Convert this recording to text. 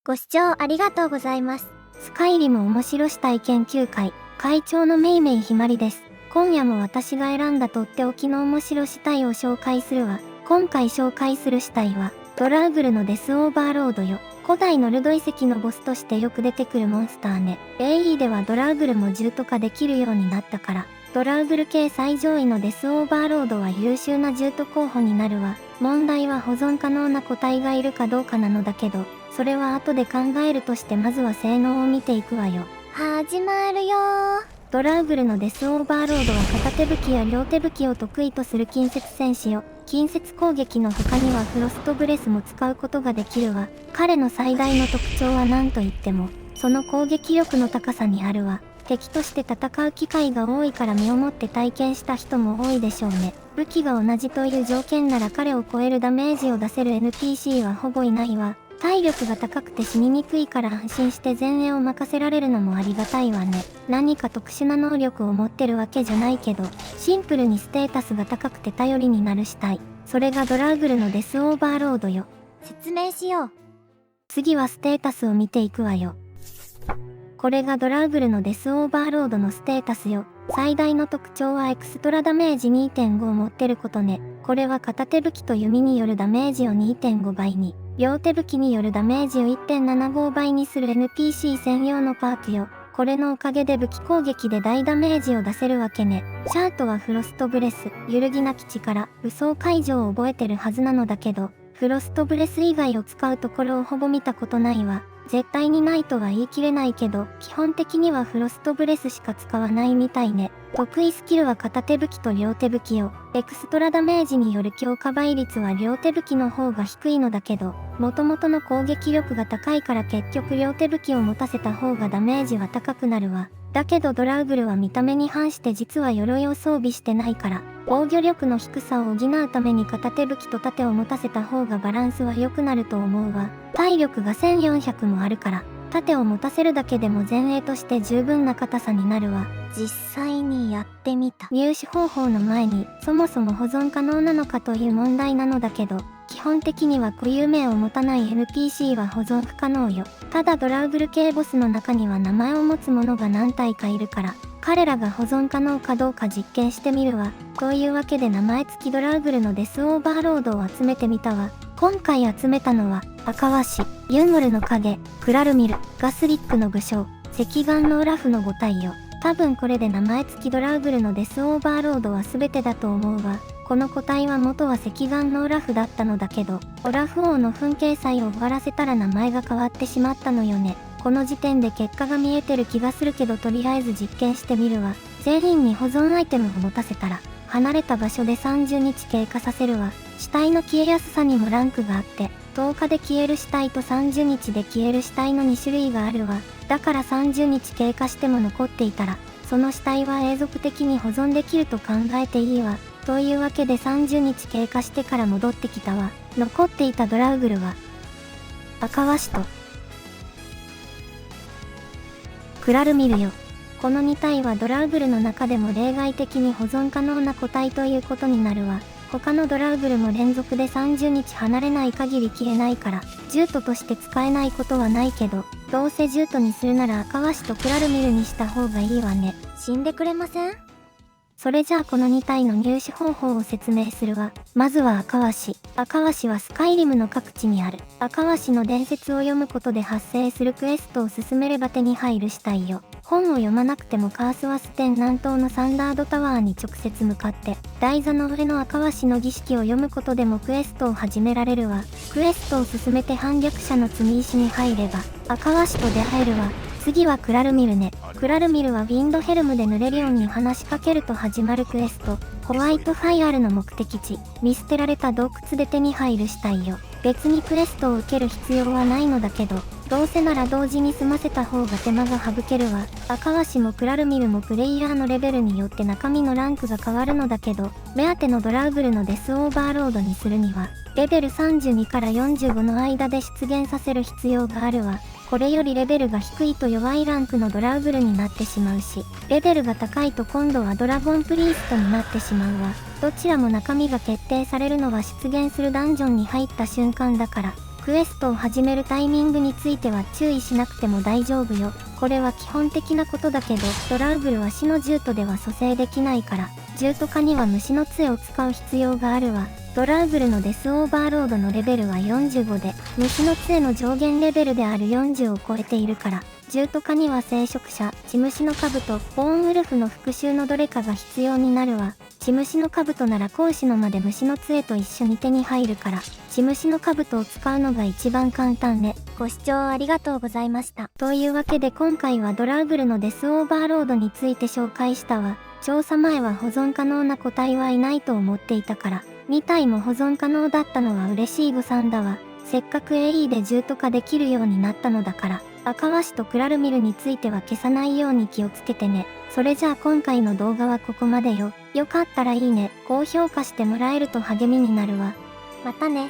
ご視聴ありがとうございます。スカイリム面白死体研究会会長のめいめいひまりです。今夜も私が選んだとっておきの面白死体を紹介するわ。今回紹介する死体はドラーグルのデスオーバーロードよ。古代ノルド遺跡のボスとしてよく出てくるモンスターね。AE ではドラーグルも銃とかできるようになったから、ドラーグル系最上位のデスオーバーロードは優秀な銃と候補になるわ。問題は保存可能な個体がいるかどうかなのだけど、それは後で考えるとしてまずは性能を見ていくわよ。始まるよー。ドラーグルのデスオーバーロードは片手武器や両手武器を得意とする近接戦士よ。近接攻撃の他にはフロストブレスも使うことができるわ。彼の最大の特徴は何と言っても、その攻撃力の高さにあるわ。敵として戦う機会が多いから身をもって体験した人も多いでしょうね。武器が同じという条件なら彼を超えるダメージを出せる NPC はほぼいないわ。体力が高くて死ににくいから安心して前衛を任せられるのもありがたいわね。何か特殊な能力を持ってるわけじゃないけど、シンプルにステータスが高くて頼りになる死体。それがドラーグルのデスオーバーロードよ。説明しよう。次はステータスを見ていくわよ。これがドラーグルのデスオーバーロードのステータスよ。最大の特徴はエクストラダメージ 2.5 を持ってることね。これは片手武器と弓によるダメージを 2.5 倍に、両手武器によるダメージを 1.75 倍にする NPC 専用のパーツよ。これのおかげで武器攻撃で大ダメージを出せるわけね。シャートはフロストブレス、揺るぎなき力、武装解除を覚えてるはずなのだけど、フロストブレス以外を使うところをほぼ見たことないわ。絶対にないとは言い切れないけど、基本的にはフロストブレスしか使わないみたいね。得意スキルは片手武器と両手武器よ。エクストラダメージによる強化倍率は両手武器の方が低いのだけど、元々の攻撃力が高いから結局両手武器を持たせた方がダメージは高くなるわ。だけどドラーグルは見た目に反して実は鎧を装備してないから、防御力の低さを補うために片手武器と盾を持たせた方がバランスは良くなると思うわ。体力が1400もあるから、盾を持たせるだけでも前衛として十分な硬さになるわ。実際にやってみた。入手方法の前に、そもそも保存可能なのかという問題なのだけど、基本的には固有名を持たない NPC は保存不可能よ。ただドラーグル系ボスの中には名前を持つ者が何体かいるから、彼らが保存可能かどうか実験してみるわ。というわけで名前付きドラーグルのデスオーバーロードを集めてみたわ。今回集めたのは、赤ワシ、ユンゴルの影、クラルミル、ガスリックの武将、赤眼のオラフの5体よ。多分これで名前付きドラーグルのデスオーバーロードは全てだと思うわ。この個体は元は赤眼のオラフだったのだけど、オラフ王の墳形祭を終わらせたら名前が変わってしまったのよね。この時点で結果が見えてる気がするけどとりあえず実験してみるわ。全員に保存アイテムを持たせたら、離れた場所で30日経過させるわ。死体の消えやすさにもランクがあって、10日で消える死体と30日で消える死体の2種類があるわ。だから30日経過しても残っていたら、その死体は永続的に保存できると考えていいわ。というわけで30日経過してから戻ってきたわ。残っていたドラーグルは、赤ワシと、クラルミルよ。この2体はドラーグルの中でも例外的に保存可能な個体ということになるわ。他のドラーグルも連続で30日離れない限り消えないから、ジュートとして使えないことはないけど、どうせジュートにするなら赤ワシとクラルミルにした方がいいわね。死んでくれません？それじゃあこの2体の入手方法を説明するわ。まずは赤ワシ。赤ワシはスカイリムの各地にある。赤ワシの伝説を読むことで発生するクエストを進めれば手に入る死体よ。本を読まなくてもカースワステン南東のサンダードタワーに直接向かって、台座の上の赤ワシの儀式を読むことでもクエストを始められるわ。クエストを進めて反逆者の積み石に入れば、赤ワシと出会えるわ。次はクラルミルね。クラルミルはウィンドヘルムでヌレリオンに話しかけると始まるクエスト。ホワイトファイアルの目的地、見捨てられた洞窟で手に入る死体よ。別にクエストを受ける必要はないのだけど、どうせなら同時に済ませた方が手間が省けるわ。赤ワシもクラルミルもプレイヤーのレベルによって中身のランクが変わるのだけど、目当てのドラーグルのデスオーバーロードにするには、レベル32から45の間で出現させる必要があるわ。これよりレベルが低いと弱いランクのドラーグルになってしまうし、レベルが高いと今度はドラゴンプリーストになってしまうわ。どちらも中身が決定されるのは出現するダンジョンに入った瞬間だから、ククエストを始めるタイミングについては注意しなくても大丈夫よ。これは基本的なことだけど、ドラーグルは死の獣人では蘇生できないから、獣人化には虫の杖を使う必要があるわ。ドラーグルのデスオーバーロードのレベルは45で、虫の杖の上限レベルである40を超えているから、獣人化には聖職者、血虫の兜、ボーンウルフの復讐のどれかが必要になるわ。血虫の兜なら講師の間で虫の杖と一緒に手に入るから、血虫の兜を使うのが一番簡単ね。ご視聴ありがとうございました。というわけで今回はドラーグルのデスオーバーロードについて紹介したわ。調査前は保存可能な個体はいないと思っていたから、2体も保存可能だったのは嬉しい誤算だわ。せっかく AE で獣人化できるようになったのだから、赤ワシとクラルミルについては消さないように気をつけてね。それじゃあ今回の動画はここまでよ。よかったらいいね、高評価してもらえると励みになるわ。またね。